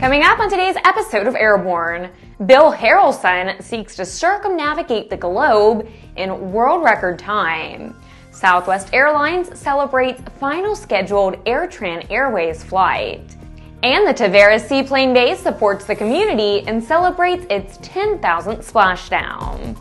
Coming up on today's episode of Airborne, Bill Harrelson seeks to circumnavigate the globe in world record time. Southwest Airlines celebrates final scheduled AirTran Airways flight. And the Tavares Seaplane Base supports the community and celebrates its 10,000th splashdown.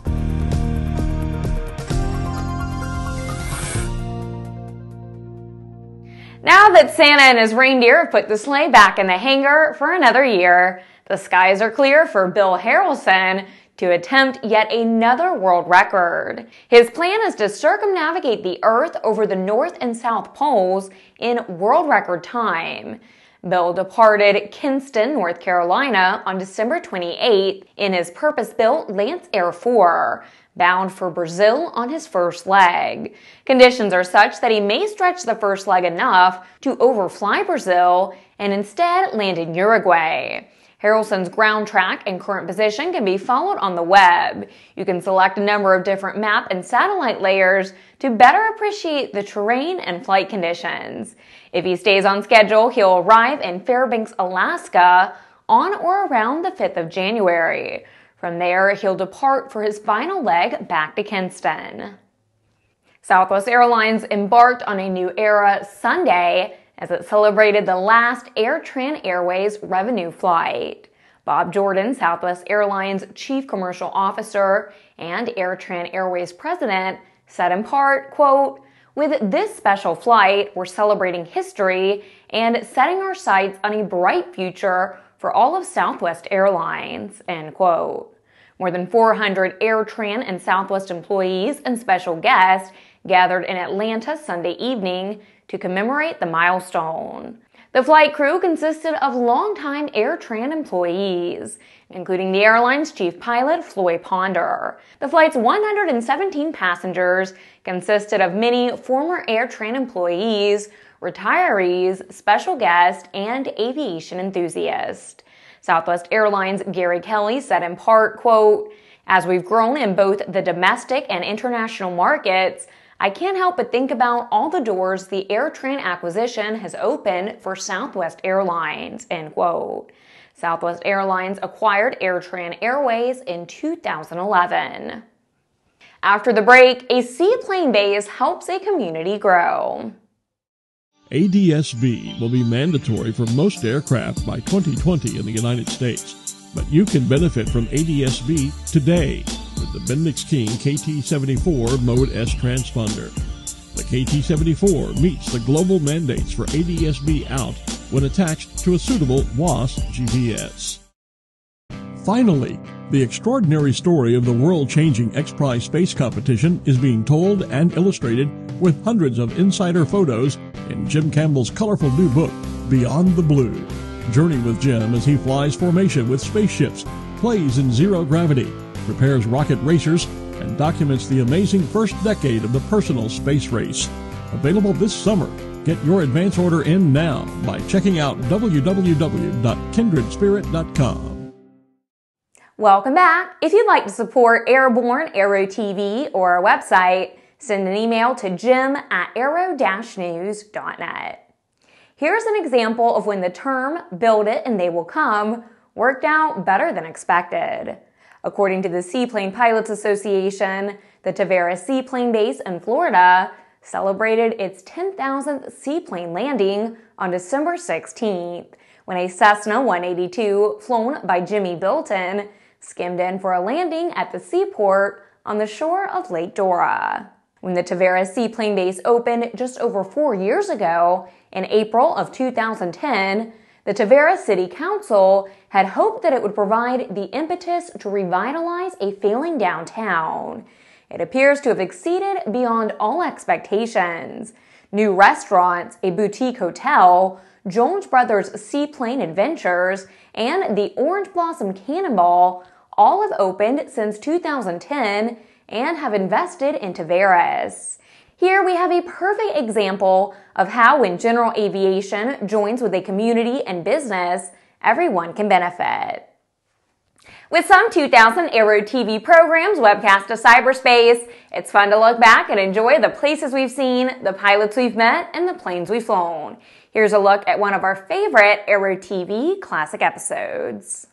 Now that Santa and his reindeer have put the sleigh back in the hangar for another year, the skies are clear for Bill Harrelson to attempt yet another world record. His plan is to circumnavigate the Earth over the North and South Poles in world record time. Bill departed Kinston, North Carolina on December 28th in his purpose-built Lancair IV, bound for Brazil on his first leg. Conditions are such that he may stretch the first leg enough to overfly Brazil and instead land in Uruguay. Harrelson's ground track and current position can be followed on the web. You can select a number of different map and satellite layers to better appreciate the terrain and flight conditions. If he stays on schedule, he'll arrive in Fairbanks, Alaska on or around the 5th of January. From there, he'll depart for his final leg back to Kinston. Southwest Airlines embarked on a new era Sunday as it celebrated the last AirTran Airways revenue flight. Bob Jordan, Southwest Airlines Chief Commercial Officer and AirTran Airways President, said in part, quote, "With this special flight, we're celebrating history and setting our sights on a bright future for all of Southwest Airlines," end quote. More than 400 AirTran and Southwest employees and special guests gathered in Atlanta Sunday evening to commemorate the milestone. The flight crew consisted of longtime AirTran employees, including the airline's chief pilot, Floyd Ponder. The flight's 117 passengers consisted of many former AirTran employees, retirees, special guests, and aviation enthusiasts. Southwest Airlines' Gary Kelly said in part, quote, "As we've grown in both the domestic and international markets, I can't help but think about all the doors the AirTran acquisition has opened for Southwest Airlines," end quote. Southwest Airlines acquired AirTran Airways in 2011. After the break, a seaplane base helps a community grow. ADS-B will be mandatory for most aircraft by 2020 in the United States, but you can benefit from ADS-B today with the Bendix King KT-74 Mode S transponder. The KT-74 meets the global mandates for ADS-B out when attached to a suitable WAAS GPS. Finally, the extraordinary story of the world-changing X Prize space competition is being told and illustrated with hundreds of insider photos in Jim Campbell's colorful new book, Beyond the Blue. Journey with Jim as he flies formation with spaceships, plays in zero gravity, prepares rocket racers, and documents the amazing first decade of the personal space race. Available this summer. Get your advance order in now by checking out www.kindredspirit.com. Welcome back. If you'd like to support Airborne, Aero-TV, or our website, send an email to jim@aero-news.net. Here's an example of when the term, "build it and they will come," worked out better than expected. According to the Seaplane Pilots Association, the Tavares Seaplane Base in Florida celebrated its 10,000th seaplane landing on December 16th, when a Cessna 182 flown by Jimmy Bilton skimmed in for a landing at the seaport on the shore of Lake Dora. When the Tavares Seaplane Base opened just over 4 years ago, in April of 2010, the Tavares City Council had hoped that it would provide the impetus to revitalize a failing downtown. It appears to have exceeded beyond all expectations. New restaurants, a boutique hotel, Jones Brothers Seaplane Adventures, and the Orange Blossom Cannonball all have opened since 2010 and have invested in Tavares. Here we have a perfect example of how when general aviation joins with a community and business, everyone can benefit. With some 2,000 Aero-TV programs webcast to cyberspace, it's fun to look back and enjoy the places we've seen, the pilots we've met, and the planes we've flown. Here's a look at one of our favorite Aero-TV classic episodes.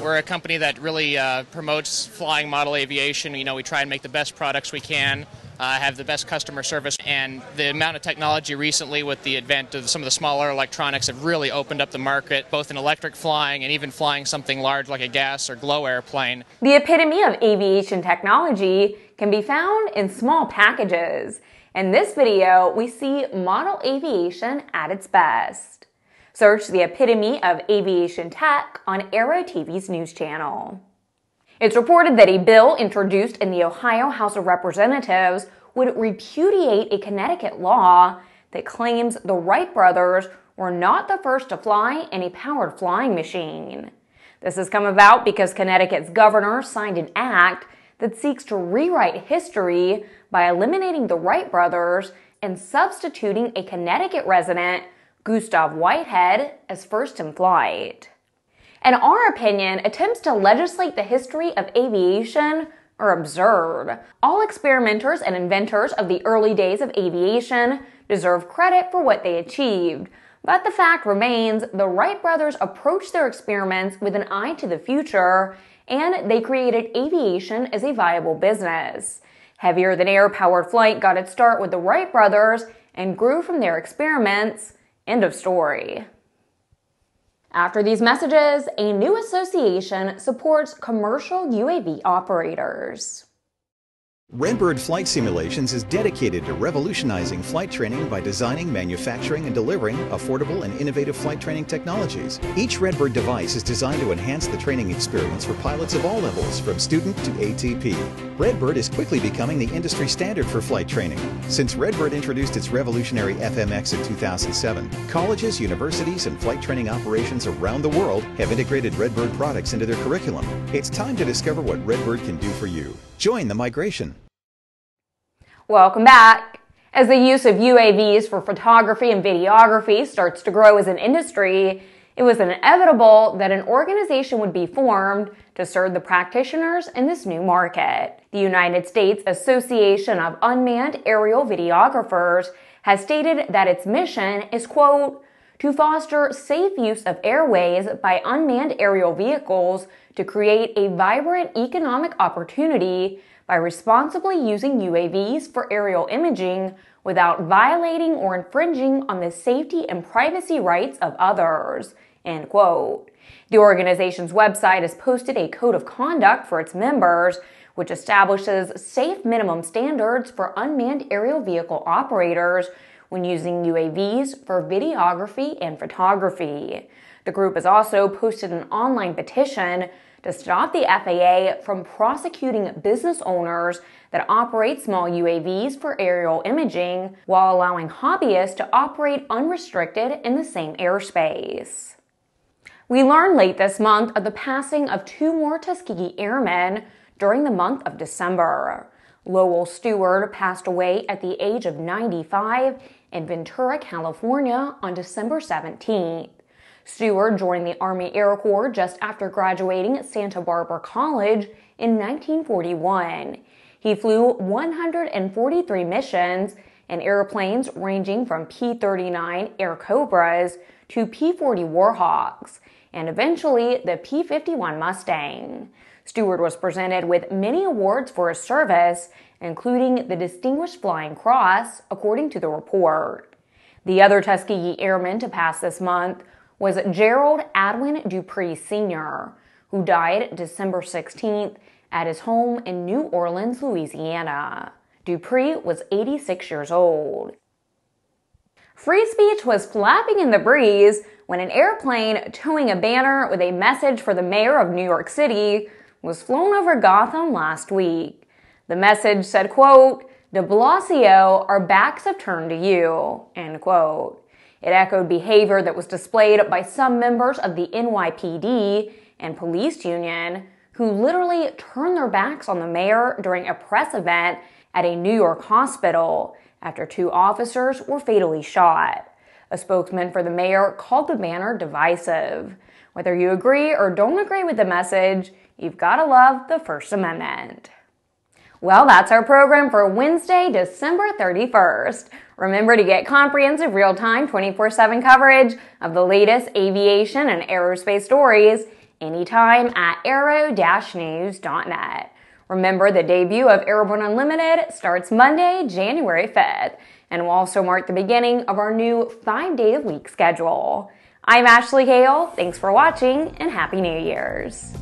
We're a company that really promotes flying model aviation. You know, we try and make the best products we can, have the best customer service, and the amount of technology recently with the advent of some of the smaller electronics have really opened up the market, both in electric flying and even flying something large like a gas or glow airplane. The epitome of aviation technology can be found in small packages. In this video, we see model aviation at its best. Search the epitome of aviation tech on Aero-TV's news channel. It's reported that a bill introduced in the Ohio House of Representatives would repudiate a Connecticut law that claims the Wright brothers were not the first to fly in a powered flying machine. This has come about because Connecticut's governor signed an act that seeks to rewrite history by eliminating the Wright brothers and substituting a Connecticut resident, Gustav Whitehead, as first in flight. In our opinion, attempts to legislate the history of aviation are absurd. All experimenters and inventors of the early days of aviation deserve credit for what they achieved. But the fact remains, the Wright brothers approached their experiments with an eye to the future, and they created aviation as a viable business. Heavier-than-air powered flight got its start with the Wright brothers and grew from their experiments. End of story. After these messages, a new association supports commercial UAV operators. Redbird Flight Simulations is dedicated to revolutionizing flight training by designing, manufacturing, and delivering affordable and innovative flight training technologies. Each Redbird device is designed to enhance the training experience for pilots of all levels, from student to ATP. Redbird is quickly becoming the industry standard for flight training. Since Redbird introduced its revolutionary FMX in 2007, colleges, universities, and flight training operations around the world have integrated Redbird products into their curriculum. It's time to discover what Redbird can do for you. Join the migration. Welcome back. As the use of UAVs for photography and videography starts to grow as an industry, it was inevitable that an organization would be formed to serve the practitioners in this new market. The United States Association of Unmanned Aerial Videographers has stated that its mission is, quote, to foster safe use of airways by unmanned aerial vehicles to create a vibrant economic opportunity by responsibly using UAVs for aerial imaging without violating or infringing on the safety and privacy rights of others, end quote. The organization's website has posted a code of conduct for its members, which establishes safe minimum standards for unmanned aerial vehicle operators when using UAVs for videography and photography. The group has also posted an online petition to stop the FAA from prosecuting business owners that operate small UAVs for aerial imaging while allowing hobbyists to operate unrestricted in the same airspace. We learned late this month of the passing of two more Tuskegee Airmen during the month of December. Lowell Stewart passed away at the age of 95 in Ventura, California on December 17th. Stewart joined the Army Air Corps just after graduating at Santa Barbara College in 1941. He flew 143 missions in airplanes ranging from P-39 Air Cobras to P-40 Warhawks, and eventually the P-51 Mustang. Stewart was presented with many awards for his service, including the Distinguished Flying Cross, according to the report. The other Tuskegee Airman to pass this month was Gerald Adwin Dupree Sr., who died December 16th at his home in New Orleans, Louisiana. Dupree was 86 years old. Free speech was flapping in the breeze when an airplane towing a banner with a message for the mayor of New York City was flown over Gotham last week. The message said, quote, DeBlasio, our backs have turned to you, end quote. It echoed behavior that was displayed by some members of the NYPD and police union who literally turned their backs on the mayor during a press event at a New York hospital after two officers were fatally shot. A spokesman for the mayor called the banner divisive. Whether you agree or don't agree with the message, you've got to love the First Amendment. Well, that's our program for Wednesday, December 31st. Remember to get comprehensive real-time 24/7 coverage of the latest aviation and aerospace stories anytime at aero-news.net. Remember, the debut of Airborne Unlimited starts Monday, January 5th, and will also mark the beginning of our new 5-day-a-week schedule. I'm Ashley Hale. Thanks for watching, and Happy New Year's.